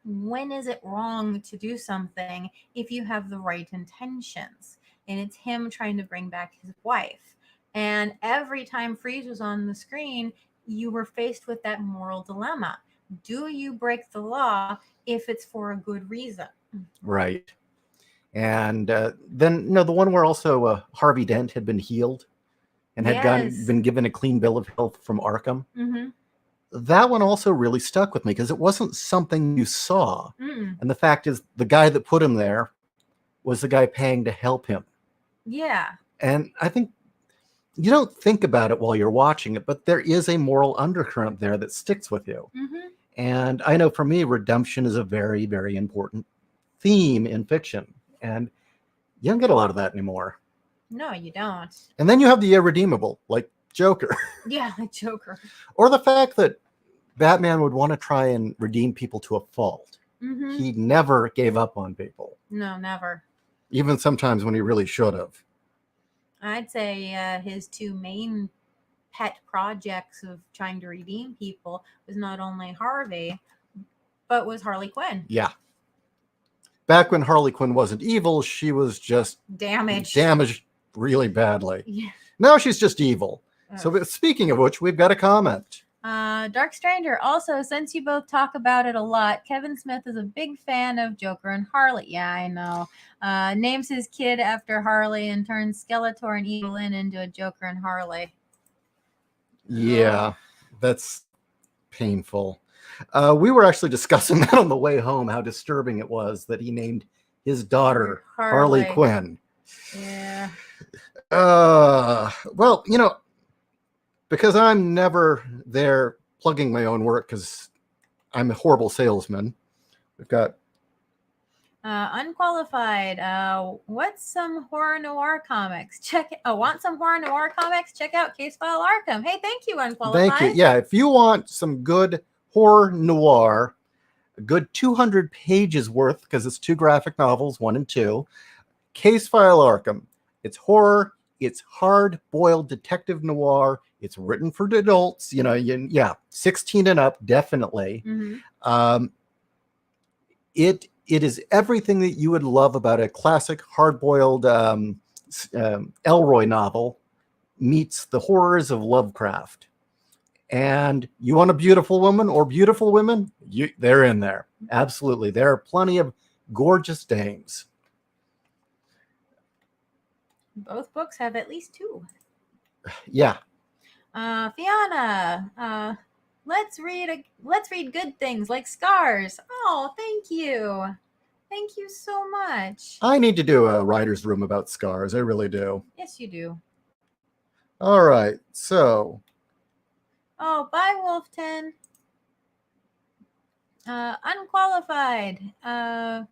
when is it wrong to do something if you have the right intentions? And it's him trying to bring back his wife. And every time Freeze was on the screen, you were faced with that moral dilemma. Do you break the law if it's for a good reason? Right. And then, the one where also Harvey Dent had been healed and had been given a clean bill of health from Arkham. That one also really stuck with me because it wasn't something you saw. And the fact is, the guy that put him there was the guy paying to help him. Yeah. And I think you don't think about it while you're watching it, but there is a moral undercurrent there that sticks with you. And I know for me, redemption is a very, very important theme in fiction. And you don't get a lot of that anymore. No, you don't. And then you have the irredeemable, like Joker. Yeah, like Joker. Or the fact that Batman would want to try and redeem people to a fault. He never gave up on people. No, never. Even sometimes when he really should have. I'd say his two main pet projects of trying to redeem people was not only Harvey, but was Harley Quinn. Yeah. Back when Harley Quinn wasn't evil, she was just damaged really badly. Yeah. Now she's just evil. So speaking of which, we've got a comment. Dark Stranger, also, since you both talk about it a lot, Kevin Smith is a big fan of Joker and Harley. Yeah, I know. Names his kid after Harley and turns Skeletor and Evelyn into a Joker and Harley. Yeah, that's painful. We were actually discussing that on the way home, how disturbing it was that he named his daughter Harley Quinn. Yeah. Well, because I'm never there plugging my own work because I'm a horrible salesman. We've got Unqualified. What's some horror noir comics? Want some horror noir comics? Check out Case File Arkham. Hey, thank you, Unqualified. Thank you. Yeah, if you want some good horror noir, a good 200 pages worth, because it's 2 graphic novels, 1 and 2, Case File Arkham. It's horror. It's hard-boiled detective noir. It's written for adults. 16 and up, definitely. It is everything that you would love about a classic hard-boiled Elroy novel meets the horrors of Lovecraft. And you want a beautiful woman or beautiful women? They're in there. Absolutely. There are plenty of gorgeous dames. Both books have at least 2. Yeah. Fiona, let's read good things like Scars. Oh, thank you. Thank you so much. I need to do a writer's room about Scars. I really do. Yes, you do. All right. So, Oh, bye, Wolf10. Unqualified. Have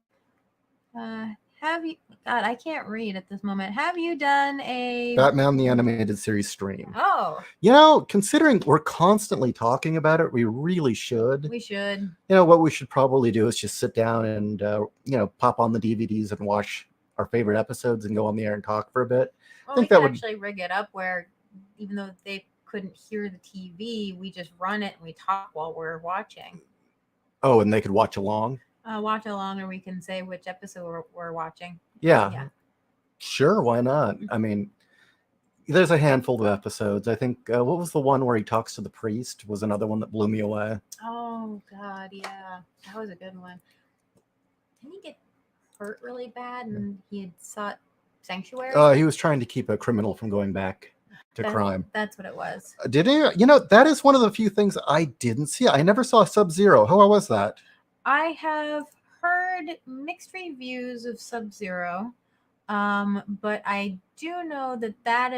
you? God, I can't read at this moment. Have you done a Batman the Animated Series stream. Oh, You know, considering we're constantly talking about it, we really should. we should. You know, what we should probably do is just sit down and, pop on the DVDs and watch our favorite episodes and go on the air and talk for a bit. Well, think we that could would- actually rig it up where even though they couldn't hear the TV, we just run it and we talk while we're watching. Oh, and they could watch along? Watch along, or we can say which episode we're watching. Yeah. Sure, why not? I mean, there's a handful of episodes. I think, what was the one where he talks to the priest was another one that blew me away. Oh, God, yeah. That was a good one. Didn't he get hurt really bad and he had sought sanctuary? He was trying to keep a criminal from going back to crime. That's what it was. Did he? You know, that is one of the few things I didn't see. I never saw Sub-Zero. How was that? I have heard mixed reviews of Sub-Zero, but I do know that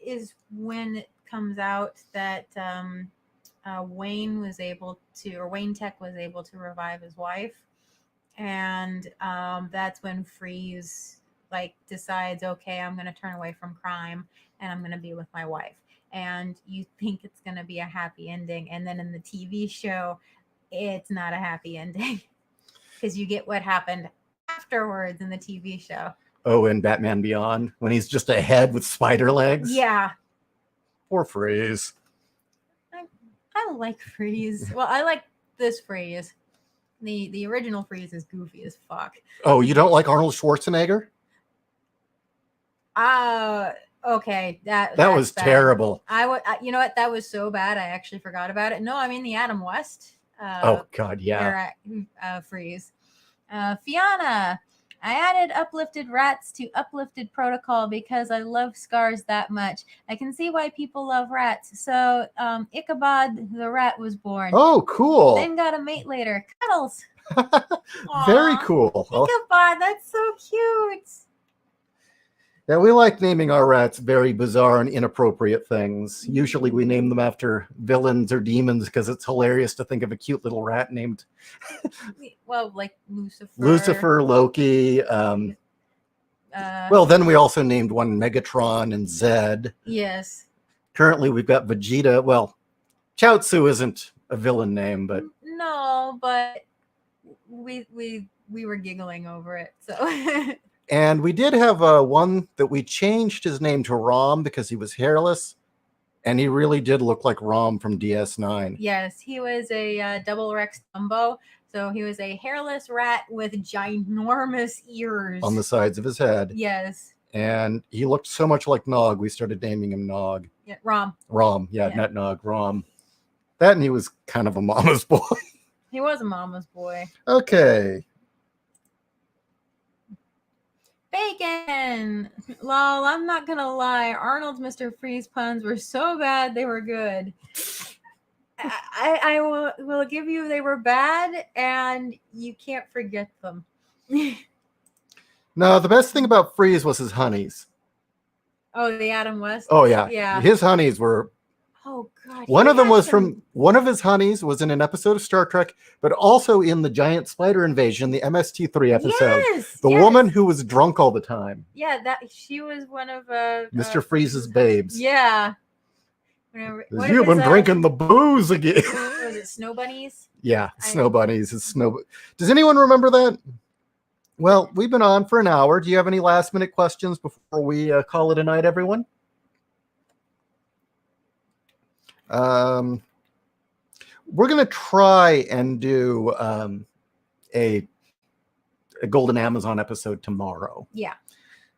is when it comes out that Wayne Tech was able to revive his wife, and that's when Freeze decides, okay, I'm going to turn away from crime and I'm going to be with my wife. And you think it's going to be a happy ending, and then in the TV show, it's not a happy ending because you get what happened afterwards in the TV show. Oh, in Batman Beyond, when he's just a head with spider legs? Yeah. Poor Freeze. I like Freeze. Well, I like this Freeze. The original Freeze is goofy as fuck. Oh, you don't like Arnold Schwarzenegger? Okay. That was bad. terrible. You know what? That was so bad. I actually forgot about it. No, I mean the Adam West. Oh God, yeah. Freeze. Fiona, I added uplifted rats to uplifted protocol because I love Scars that much. I can see why people love rats. So Ichabod the rat was born. Oh, cool. Then got a mate later. Cuddles. Very cool. Ichabod, that's so cute. Yeah, we like naming our rats very bizarre and inappropriate things. Usually we name them after villains or demons because it's hilarious to think of a cute little rat named... Well, like Lucifer. Lucifer, Loki. Well, then we also named one Megatron and Zed. Yes. Currently we've got Vegeta. Well, Chaozu isn't a villain name, but... No, but we were giggling over it, so... And we did have one that we changed his name to Rom because he was hairless, and he really did look like Rom from DS9. Yes, he was a double Rex Dumbo, so he was a hairless rat with ginormous ears On the sides of his head. Yes. And he looked so much like Nog, we started naming him Nog. Yeah, Rom. Yeah, not Nog, Rom. That, and he was kind of a mama's boy. He was a mama's boy. Okay. Bacon! Lol, I'm not gonna lie. Arnold's Mr. Freeze puns were so bad, they were good. I will give you they were bad, and you can't forget them. No, the best thing about Freeze was his honeys. Oh, the Adam West? Oh, yeah. Yeah. His honeys were... Oh, God. One of them was one of his honeys was in an episode of Star Trek, but also in the Giant Spider Invasion, the MST3 episode. Yes, the woman who was drunk all the time. Yeah, she was one of Mr. Freeze's babes. Yeah. You've been drinking the booze again. Was it Snow Bunnies? Yeah, Snow Bunnies. Does anyone remember that? Well, we've been on for an hour. Do you have any last minute questions before we call it a night, everyone? We're going to try and do a Golden Amazon episode tomorrow. Yeah.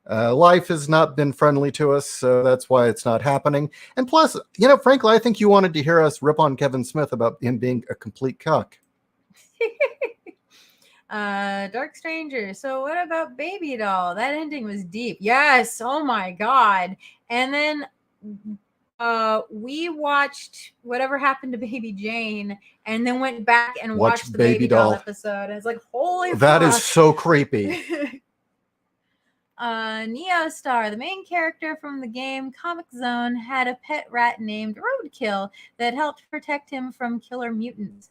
Life has not been friendly to us, so that's why it's not happening. And plus, frankly, I think you wanted to hear us rip on Kevin Smith about him being a complete cuck. Dark Stranger. So what about Baby Doll? That ending was deep. Yes. Oh my God. And then we watched Whatever Happened to Baby Jane, and then went back and Watch watched the Baby Doll. episode. And it's like, holy That fuck. is so creepy. Neostar, the main character from the game Comic Zone, had a pet rat named Roadkill that helped protect him from killer mutants.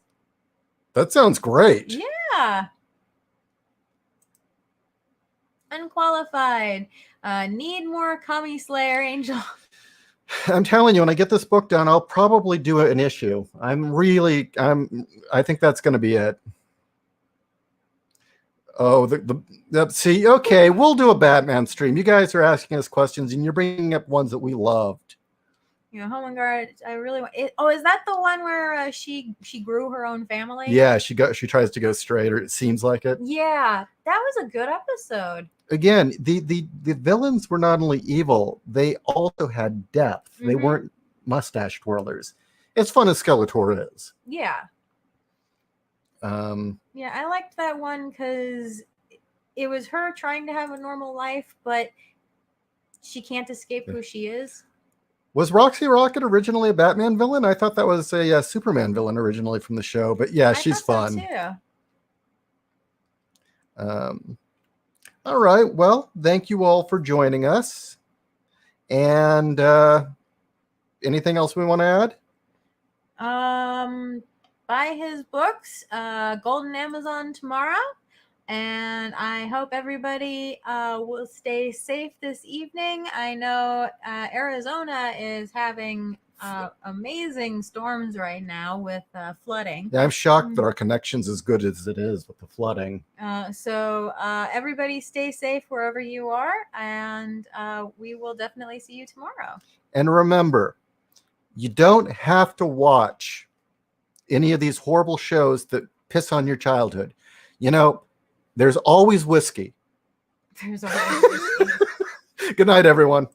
That sounds great. Yeah. Unqualified. Need more Kami Slayer Angel. I'm telling you, when I get this book done, I'll probably do an issue. I think that's going to be it. Oh, see, okay, we'll do a Batman stream. You guys are asking us questions, and you're bringing up ones that we loved. You know, Home and Guard. I really want. Oh, is that the one where she grew her own family? Yeah, she tries to go straight, or it seems like it. Yeah, that was a good episode. Again, the villains were not only evil; they also had depth. They weren't mustache twirlers. As fun as Skeletor is. Yeah. Yeah, I liked that one because it was her trying to have a normal life, but she can't escape who she is. Was Roxy Rocket originally a Batman villain? I thought that was a Superman villain originally from the show, but yeah, she's fun. So too. All right, well, thank you all for joining us. And anything else we want to add? Buy his books, Golden Amazon tomorrow. And I hope everybody will stay safe this evening. I know Arizona is having amazing storms right now with flooding. Yeah, I'm shocked that our connection's as good as it is with the flooding. So everybody stay safe wherever you are. And we will definitely see you tomorrow. And remember, you don't have to watch any of these horrible shows that piss on your childhood. You know, there's always whiskey. There's always whiskey. Good night, everyone.